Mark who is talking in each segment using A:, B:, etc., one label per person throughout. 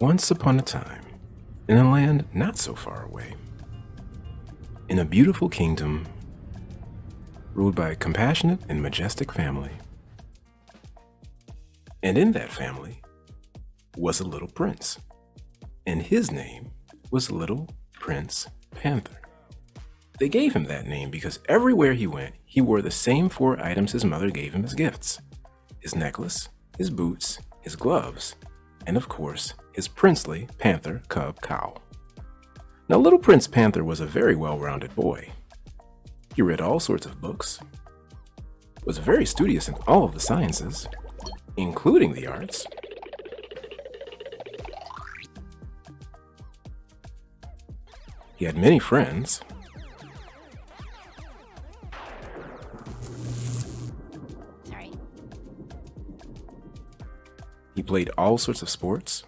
A: Once upon a time, in a land not so far away, in a beautiful kingdom ruled by a compassionate and majestic family. And in that family was a little prince, and his name was Little Prince Panther. They gave him that name because everywhere he went, he wore the same 4 items his mother gave him as gifts: his necklace, his boots, his gloves, and of course, his princely panther cub cowl. Now, Little Prince Panther was a very well-rounded boy. He read all sorts of books, was very studious in all of the sciences, including the arts. He had many friends. He played all sorts of sports,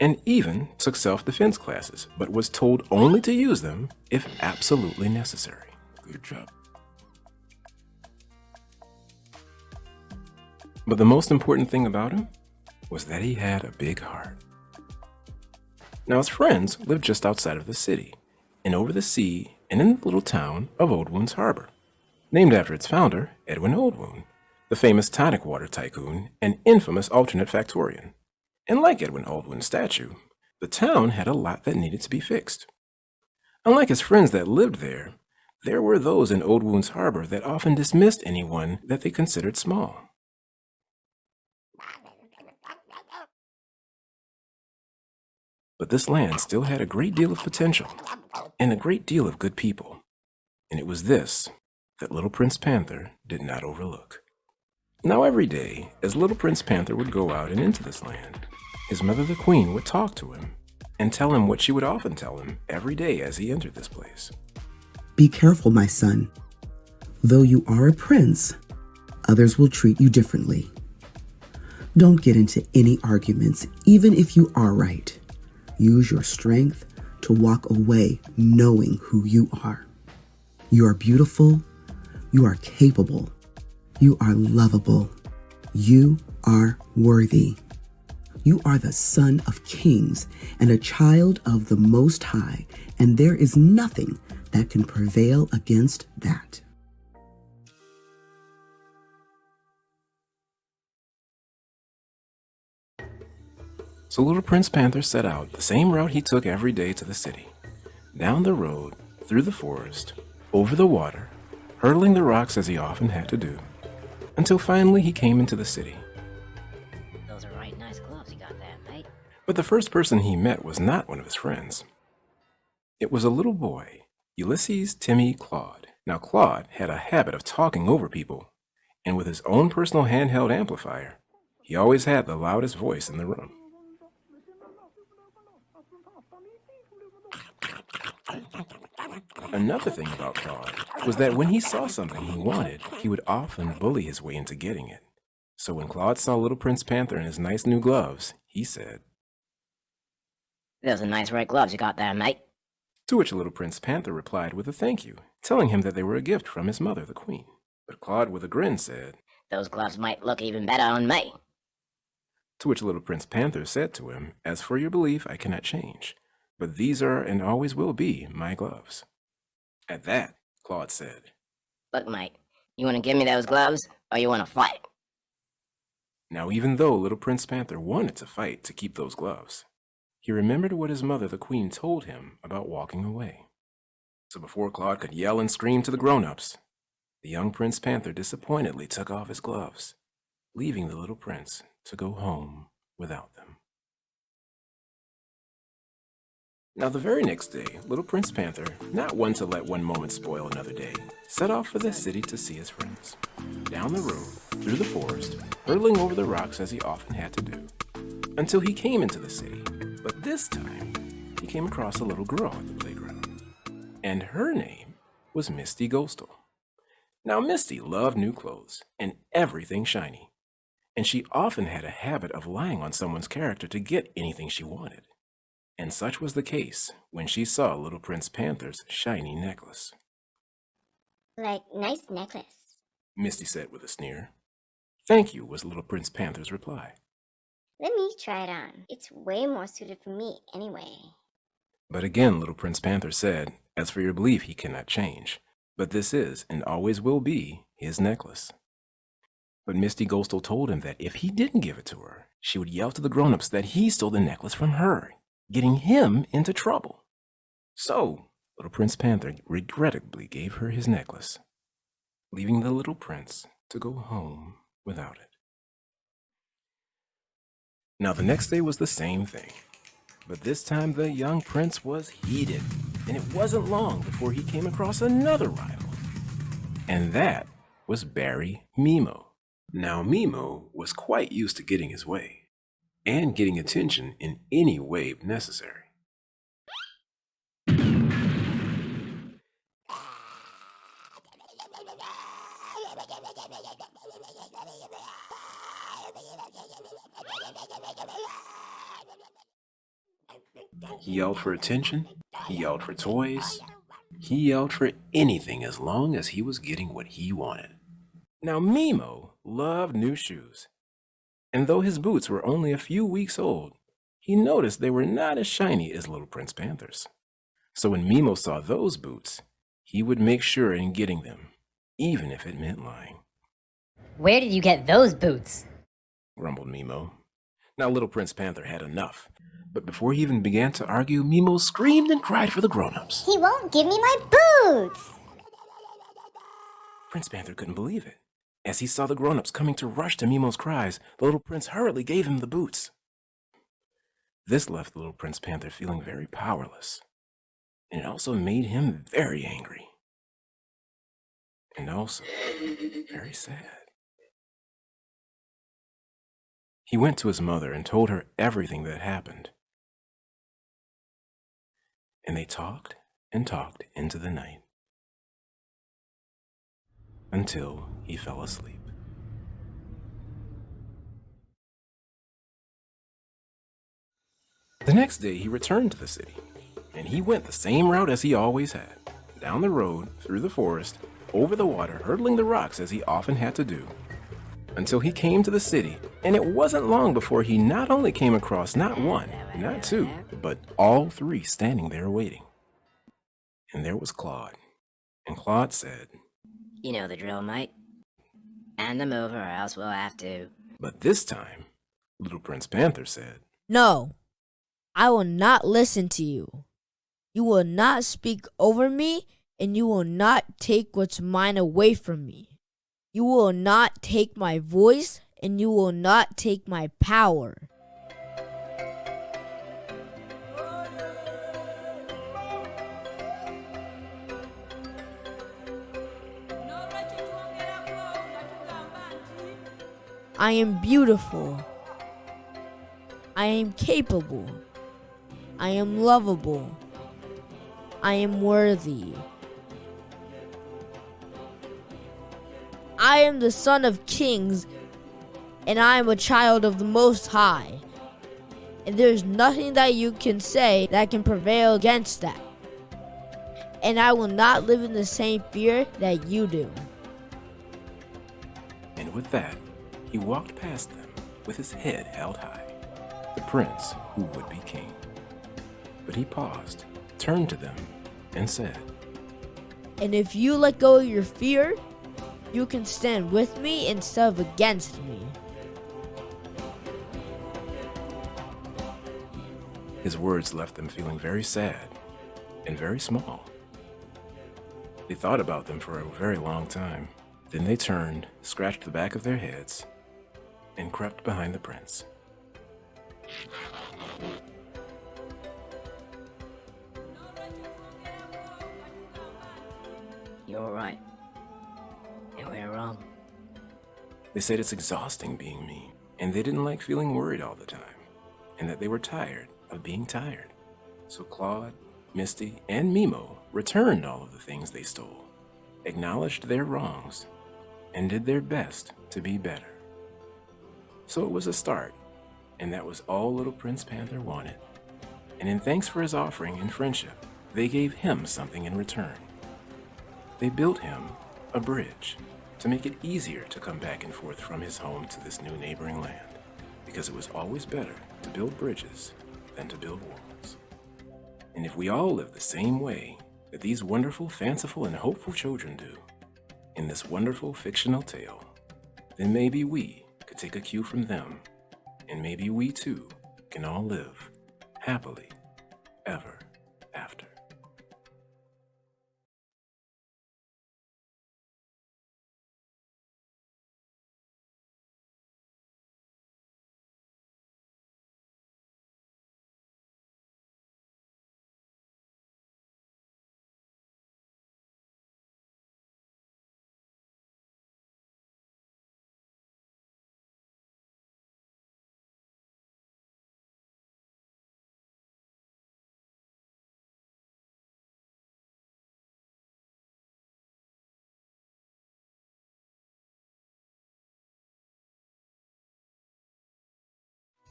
A: and even took self-defense classes, but was told only to use them if absolutely necessary. Good job. But the most important thing about him was that he had a big heart. Now, his friends lived just outside of the city, and over the sea, and in the little town of Old Wound's Harbor, named after its founder, Edwin Oldwound, the famous tonic water tycoon and infamous alternate factorian. And like Edwin Oldwound's statue, the town had a lot that needed to be fixed. Unlike his friends that lived there, there were those in Old Wound's Harbor that often dismissed anyone that they considered small. But this land still had a great deal of potential and a great deal of good people. And it was this that Little Prince Panther did not overlook. Now every day, as Little Prince Panther would go out and into this land, his mother the Queen would talk to him and tell him what she would often tell him every day as he entered this place.
B: Be careful, my son. Though you are a prince, others will treat you differently. Don't get into any arguments, even if you are right. Use your strength to walk away knowing who you are. You are beautiful. You are capable. You are lovable. You are worthy. You are the son of kings and a child of the Most High, and there is nothing that can prevail against that.
A: So Little Prince Panther set out the same route he took every day to the city. Down the road, through the forest, over the water, hurdling the rocks as he often had to do, until finally he came into the city.
C: Those are right nice gloves you got there, mate.
A: But the first person he met was not one of his friends. It was a little boy, Ulysses Timmy Claude. Now Claude had a habit of talking over people, and with his own personal handheld amplifier, he always had the loudest voice in the room. Another thing about Claude was that when he saw something he wanted, he would often bully his way into getting it. So when Claude saw Little Prince Panther in his nice new gloves, he said,
C: Those are nice red gloves you got there, mate.
A: to which Little Prince Panther replied with a thank you, telling him that they were a gift from his mother, the Queen. But Claude, with a grin, said,
C: Those gloves might look even better on me.
A: to which Little Prince Panther said to him, As for your belief, I cannot change, but these are and always will be my gloves. At that, Claude said,
C: Look, mate, you want to give me those gloves, or you want to fight?
A: Now, even though Little Prince Panther wanted to fight to keep those gloves, he remembered what his mother, the Queen, told him about walking away. So before Claude could yell and scream to the grown-ups, the young Prince Panther disappointedly took off his gloves, leaving the little prince to go home without them. Now, the very next day, Little Prince Panther, not one to let one moment spoil another day, set off for the city to see his friends. Down the road, through the forest, hurtling over the rocks as he often had to do, until he came into the city. But this time, he came across a little girl at the playground, and her name was Misty Ghostal. Now, Misty loved new clothes and everything shiny, and she often had a habit of lying on someone's character to get anything she wanted. And such was the case when she saw Little Prince Panther's shiny necklace.
D: Like, nice necklace.
A: Misty said with a sneer. Thank you, was Little Prince Panther's reply.
D: Let me try it on. It's way more suited for me anyway.
A: But again, little Prince Panther said, "As for your belief, he cannot change. But this is, and always will be, his necklace." But Misty Ghostal told him that if he didn't give it to her, she would yell to the grown-ups that he stole the necklace from her, getting him into trouble. So, little Prince Panther regrettably gave her his necklace, leaving the little prince to go home without it. Now the next day was the same thing, but this time the young prince was heated, and it wasn't long before he came across another rival, and that was Barry Mimo. Now Mimo was quite used to getting his way, and getting attention in any way necessary. He yelled for attention, he yelled for toys, he yelled for anything as long as he was getting what he wanted. Now Mimo loved new shoes, and though his boots were only a few weeks old, he noticed they were not as shiny as little Prince Panther's. So when Mimo saw those boots, he would make sure in getting them, even if it meant lying.
E: Where did you get those boots?
A: Grumbled Mimo. Now little Prince Panther had enough, but before he even began to argue, Mimo screamed and cried for the grown-ups.
D: He won't give me my boots!
A: Prince Panther couldn't believe it. As he saw the grown-ups coming to rush to Mimo's cries, the little prince hurriedly gave him the boots. This left the little Prince Panther feeling very powerless, and it also made him very angry, and also very sad. He went to his mother and told her everything that happened, and they talked and talked into the night, until he fell asleep. The next day he returned to the city, and he went the same route as he always had, down the road, through the forest, over the water, hurdling the rocks as he often had to do, until he came to the city, and it wasn't long before he not only came across not one, not two, but all three standing there waiting. And there was Claude, and Claude said,
C: You know the drill, mate. Hand them over or else we'll have to.
A: But this time, little Prince Panther said,
F: No, I will not listen to you. You will not speak over me, and you will not take what's mine away from me. You will not take my voice, and you will not take my power. I am beautiful. I am capable. I am lovable. I am worthy. I am the son of kings, and I am a child of the Most High. And there is nothing that you can say that can prevail against that. And I will not live in the same fear that you do.
A: and with that, he walked past them with his head held high, the prince who would be king. But he paused, turned to them, and said,
F: And if you let go of your fear, you can stand with me instead of against me.
A: His words left them feeling very sad and very small. They thought about them for a very long time. Then they turned, scratched the back of their heads, and crept behind the prince.
C: You're right. And we're wrong.
A: They said it's exhausting being me, and they didn't like feeling worried all the time, and that they were tired of being tired. So Claude, Misty, and Mimo returned all of the things they stole, acknowledged their wrongs, and did their best to be better. So it was a start, and that was all little Prince Panther wanted. And in thanks for his offering and friendship, they gave him something in return. They built him a bridge to make it easier to come back and forth from his home to this new neighboring land, because it was always better to build bridges than to build walls. And if we all live the same way that these wonderful, fanciful, and hopeful children do in this wonderful fictional tale, then maybe we could take a cue from them, and maybe we too can all live happily ever after.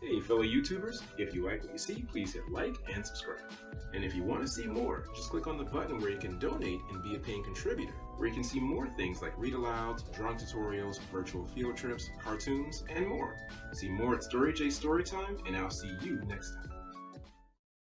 G: Hey fellow YouTubers, if you like what you see, please hit like and subscribe. And if you want to see more, just click on the button where you can donate and be a paying contributor, where you can see more things like read-alouds, drawing tutorials, virtual field trips, cartoons, and more. See more at StoryJ Storytime, and I'll see you next time.